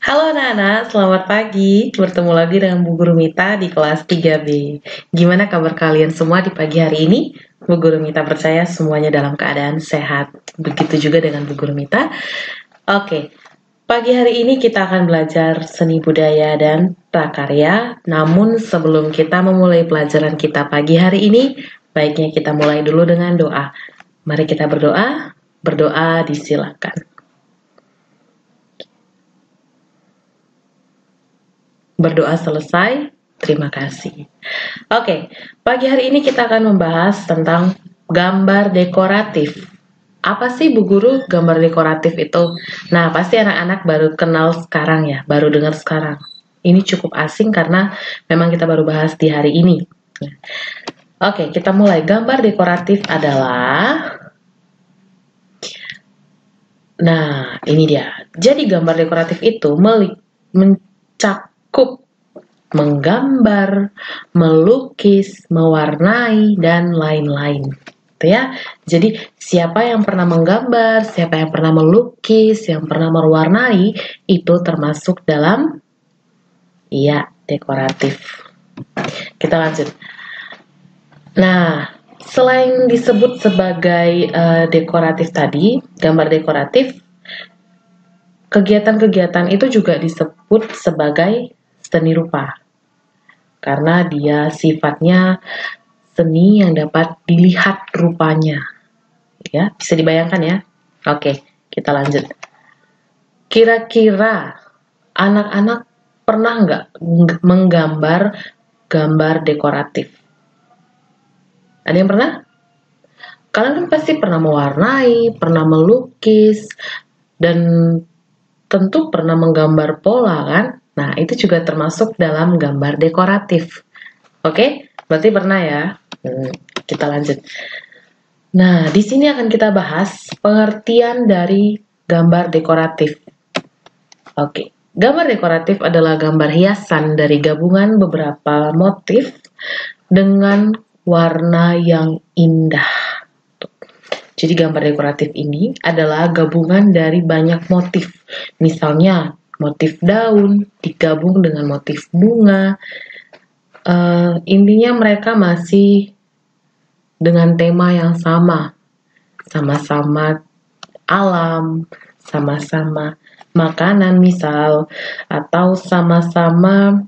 Halo anak-anak, selamat pagi. Bertemu lagi dengan Bu Guru Mita di kelas 3B. Gimana kabar kalian semua di pagi hari ini? Bu Guru Mita percaya semuanya dalam keadaan sehat. Begitu juga dengan Bu Guru Mita. Oke, pagi hari ini kita akan belajar seni budaya dan prakarya. Namun sebelum kita memulai pelajaran kita pagi hari ini, baiknya kita mulai dulu dengan doa. Mari kita berdoa. Berdoa disilakan. Berdoa selesai, terima kasih. Oke, pagi hari ini kita akan membahas tentang gambar dekoratif. Apa sih Bu Guru gambar dekoratif itu? Nah, pasti anak-anak baru kenal sekarang ya, baru dengar sekarang. Ini cukup asing karena memang kita baru bahas di hari ini. Oke, kita mulai. Gambar dekoratif adalah... Nah, ini dia. Jadi gambar dekoratif itu mencakup menggambar, melukis, mewarnai, dan lain-lain. Gitu ya. Jadi siapa yang pernah menggambar, siapa yang pernah melukis, yang pernah mewarnai, itu termasuk dalam dekoratif. Kita lanjut. Nah, selain disebut sebagai dekoratif tadi, gambar dekoratif, kegiatan-kegiatan itu juga disebut sebagai seni rupa. Karena dia sifatnya seni yang dapat dilihat rupanya. Ya, bisa dibayangkan ya. Oke, kita lanjut. Kira-kira anak-anak pernah nggak menggambar gambar dekoratif? Ada yang pernah? Kalian kan pasti pernah mewarnai, pernah melukis, dan tentu pernah menggambar pola kan? Nah, itu juga termasuk dalam gambar dekoratif. Oke? Berarti pernah ya? Kita lanjut. Nah, di sini akan kita bahas pengertian dari gambar dekoratif. Oke. Gambar dekoratif adalah gambar hiasan dari gabungan beberapa motif dengan warna yang indah. Jadi gambar dekoratif ini adalah gabungan dari banyak motif. Misalnya motif daun digabung dengan motif bunga. Intinya mereka masih dengan tema yang sama. Sama-sama alam, sama-sama makanan misal, atau sama-sama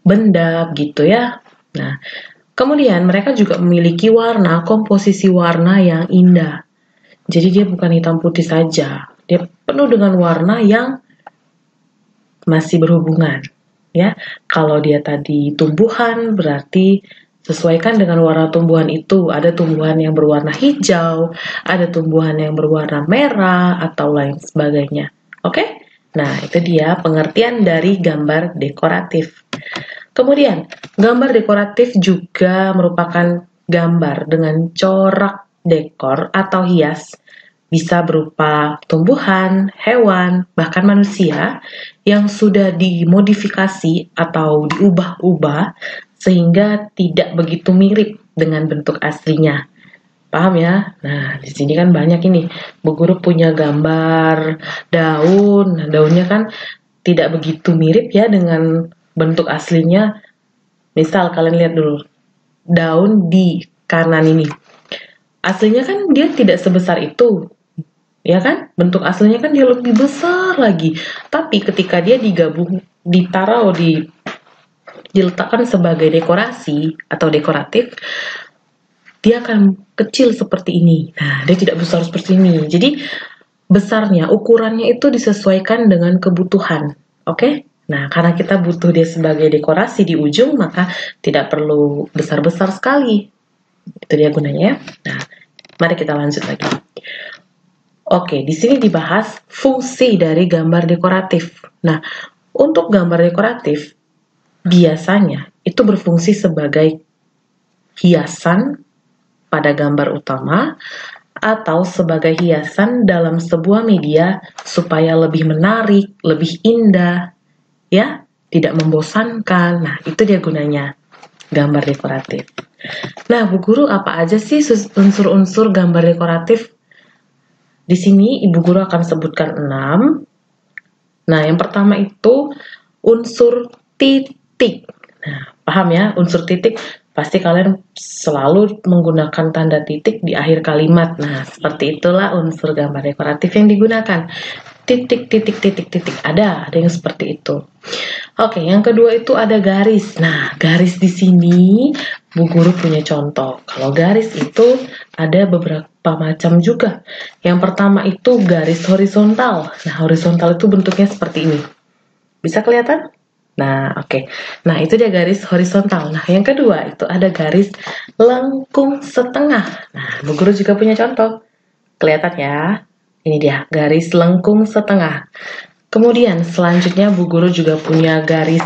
benda gitu ya. Nah, kemudian mereka juga memiliki warna, komposisi warna yang indah. Jadi dia bukan hitam putih saja, dia penuh dengan warna yang masih berhubungan. Ya, kalau dia tadi tumbuhan berarti sesuaikan dengan warna tumbuhan itu. Ada tumbuhan yang berwarna hijau, ada tumbuhan yang berwarna merah atau lain sebagainya. Oke? Nah, itu dia pengertian dari gambar dekoratif. Kemudian, gambar dekoratif juga merupakan gambar dengan corak dekor atau hias, bisa berupa tumbuhan, hewan, bahkan manusia yang sudah dimodifikasi atau diubah-ubah sehingga tidak begitu mirip dengan bentuk aslinya. Paham ya? Nah, di sini kan banyak ini. Bu Guru punya gambar daun. Nah, daunnya kan tidak begitu mirip ya dengan bentuk aslinya. Misal kalian lihat dulu. Daun di kanan ini. Aslinya kan dia tidak sebesar itu. Ya kan? Bentuk aslinya kan dia lebih besar lagi. Tapi ketika dia diletakkan sebagai dekorasi atau dekoratif, dia akan kecil seperti ini. Nah, dia tidak besar seperti ini. Jadi, besarnya, ukurannya itu disesuaikan dengan kebutuhan. Oke? Nah, karena kita butuh dia sebagai dekorasi di ujung, maka tidak perlu besar-besar sekali. Itu dia gunanya ya. Nah, mari kita lanjut lagi. Oke, di sini dibahas fungsi dari gambar dekoratif. Nah, untuk gambar dekoratif, biasanya itu berfungsi sebagai hiasan pada gambar utama atau sebagai hiasan dalam sebuah media supaya lebih menarik, lebih indah, ya, tidak membosankan. Nah, itu dia gunanya gambar dekoratif. Nah, Bu Guru, apa aja sih unsur-unsur gambar dekoratif? Di sini Ibu Guru akan sebutkan 6. Nah, yang pertama itu unsur titik. Nah, paham ya, unsur titik pasti kalian selalu menggunakan tanda titik di akhir kalimat. Nah, seperti itulah unsur gambar dekoratif yang digunakan. Titik, titik, titik, titik. Ada yang seperti itu. Oke, yang kedua itu ada garis. Nah, garis di sini Bu Guru punya contoh. Kalau garis itu ada beberapa macam juga. Yang pertama itu garis horizontal. Nah, horizontal itu bentuknya seperti ini. Bisa kelihatan? Nah, oke. Nah, itu dia garis horizontal. Nah, yang kedua itu ada garis lengkung setengah. Nah, Bu Guru juga punya contoh. Kelihatan ya? Ini dia, garis lengkung setengah. Kemudian selanjutnya Bu Guru juga punya garis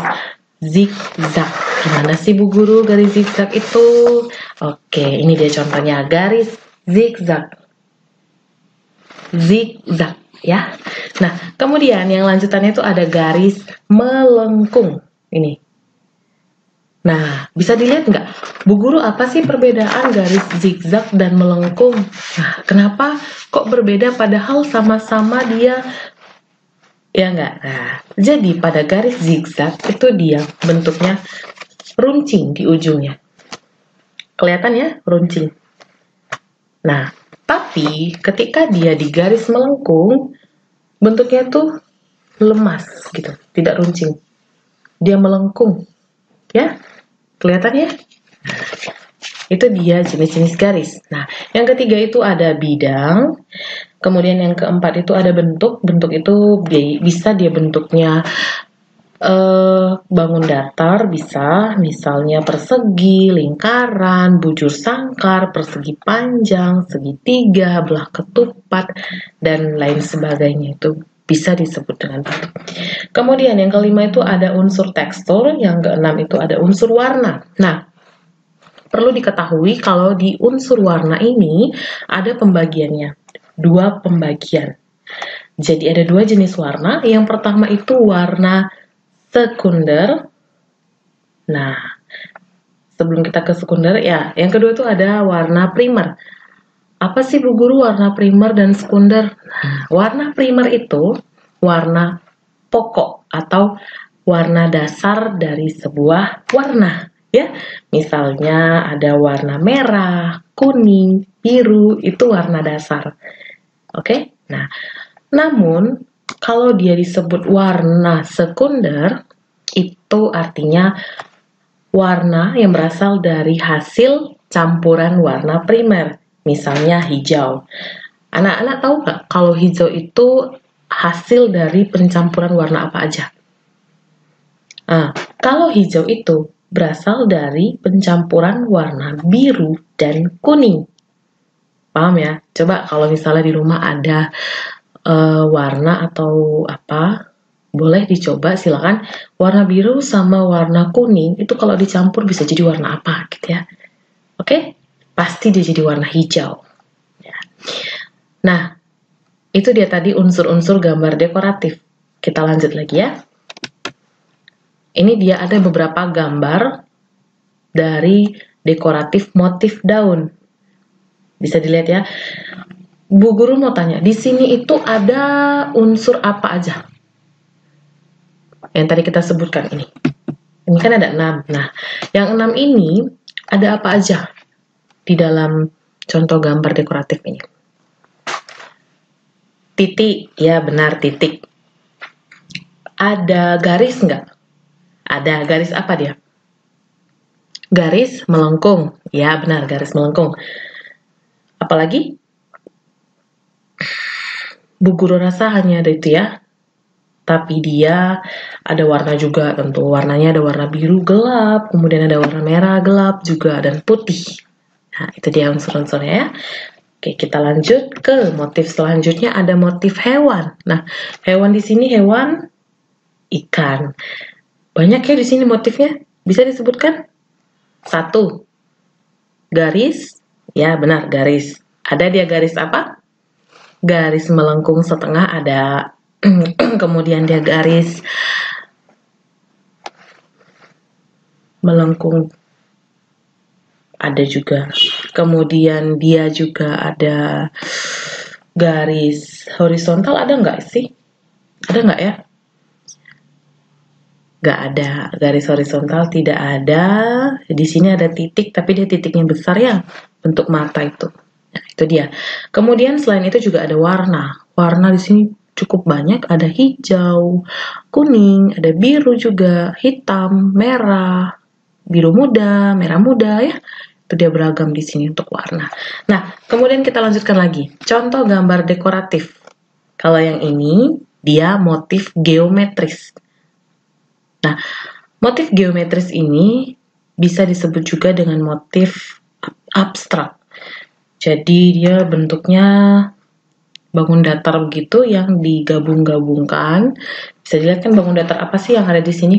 zigzag. Gimana sih Bu Guru garis zigzag itu? Oke, ini dia contohnya, garis zigzag. Zigzag ya. Nah, kemudian yang lanjutannya itu ada garis melengkung. Ini. Nah, bisa dilihat nggak? Bu Guru, apa sih perbedaan garis zigzag dan melengkung? Nah, kenapa kok berbeda padahal sama-sama dia, ya nggak? Nah, jadi pada garis zigzag itu dia bentuknya runcing di ujungnya. Kelihatan ya, runcing. Nah, tapi ketika dia di garis melengkung, bentuknya tuh lemas gitu, tidak runcing. Dia melengkung. Ya? Kelihatan ya? Itu dia jenis-jenis garis. Nah, yang ketiga itu ada bidang. Kemudian yang keempat itu ada bentuk. Bentuk itu bisa dia bentuknya bangun datar, bisa misalnya persegi, lingkaran, bujur sangkar, persegi panjang, segitiga, belah ketupat, dan lain sebagainya. Itu bisa disebut dengan bentuk. Kemudian yang kelima itu ada unsur tekstur, yang keenam itu ada unsur warna. Nah, perlu diketahui kalau di unsur warna ini ada pembagiannya, dua pembagian. Jadi ada dua jenis warna. Yang pertama itu warna sekunder. Nah, sebelum kita ke sekunder ya, yang kedua itu ada warna primer. Apa sih Bu Guru warna primer dan sekunder? Nah, warna primer itu warna pokok atau warna dasar dari sebuah warna, ya. Misalnya ada warna merah, kuning, biru, itu warna dasar. Oke? Nah, namun kalau dia disebut warna sekunder, itu artinya warna yang berasal dari hasil campuran warna primer. Misalnya hijau. Anak-anak tahu nggak kalau hijau itu hasil dari pencampuran warna apa aja? Nah, kalau hijau itu berasal dari pencampuran warna biru dan kuning. Paham ya? Coba kalau misalnya di rumah ada warna atau apa, boleh dicoba, silakan. Warna biru sama warna kuning itu kalau dicampur bisa jadi warna apa gitu ya. Oke? Pasti dia jadi warna hijau. Ya. Nah, itu dia tadi unsur-unsur gambar dekoratif. Kita lanjut lagi ya. Ini dia ada beberapa gambar dari dekoratif motif daun. Bisa dilihat ya. Bu Guru mau tanya, di sini itu ada unsur apa aja? Yang tadi kita sebutkan ini. Ini kan ada 6. Nah, yang 6 ini ada apa aja di dalam contoh gambar dekoratif ini? Titik, ya benar titik. Ada garis nggak? Ada, garis apa dia? Garis melengkung, ya benar, garis melengkung. Apalagi? Bu Guru rasa hanya ada itu ya. Tapi dia ada warna juga, tentu warnanya ada warna biru gelap, kemudian ada warna merah gelap juga, dan putih. Nah, itu dia unsur-unsurnya ya. Oke, kita lanjut ke motif selanjutnya, ada motif hewan. Nah, hewan di sini hewan ikan. Banyak ya di sini motifnya. Bisa disebutkan? 1. Garis. Ya, benar, garis. Ada dia garis apa? Garis melengkung setengah ada. Kemudian dia garis melengkung ada juga. Kemudian dia juga ada garis horizontal, ada nggak sih? Ada nggak ya? Nggak ada. Garis horizontal tidak ada. Di sini ada titik, tapi dia titiknya besar ya, bentuk mata itu. Nah, itu dia. Kemudian selain itu juga ada warna. Warna di sini cukup banyak, ada hijau, kuning, ada biru juga, hitam, merah, biru muda, merah muda ya. Itu dia beragam di sini untuk warna. Nah, kemudian kita lanjutkan lagi. Contoh gambar dekoratif. Kalau yang ini, dia motif geometris. Nah, motif geometris ini bisa disebut juga dengan motif abstrak. Jadi dia bentuknya bangun datar begitu yang digabung-gabungkan. Bisa dilihat kan bangun datar apa sih yang ada di sini?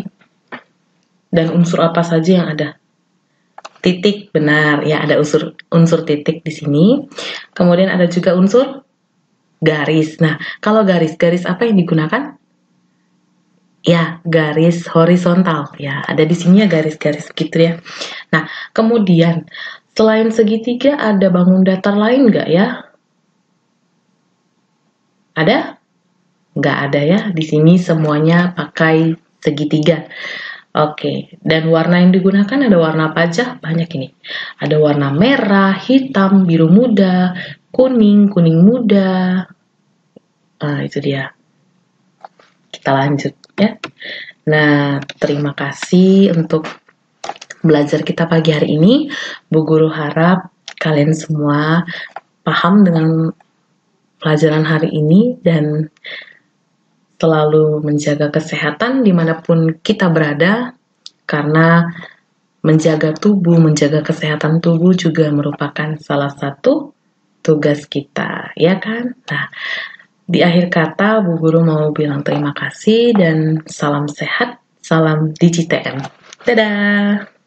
Dan unsur apa saja yang ada? Titik, benar ya, ada unsur titik di sini. Kemudian ada juga unsur garis. Nah, kalau garis apa yang digunakan? Ya, garis horizontal ya. Ada di sini ya garis-garis gitu ya. Nah, kemudian selain segitiga ada bangun datar lain nggak ya? Ada? Nggak ada ya. Di sini semuanya pakai segitiga. Oke, dan warna yang digunakan ada warna apa aja? Banyak ini. Ada warna merah, hitam, biru muda, kuning, kuning muda. Nah, itu dia. Kita lanjut ya. Nah, terima kasih untuk belajar kita pagi hari ini. Bu Guru harap kalian semua paham dengan pelajaran hari ini dan selalu menjaga kesehatan dimanapun kita berada, karena menjaga tubuh, menjaga kesehatan tubuh juga merupakan salah satu tugas kita, ya kan? Nah, di akhir kata Bu Guru mau bilang terima kasih dan salam sehat, salam DigiTM. Dadah!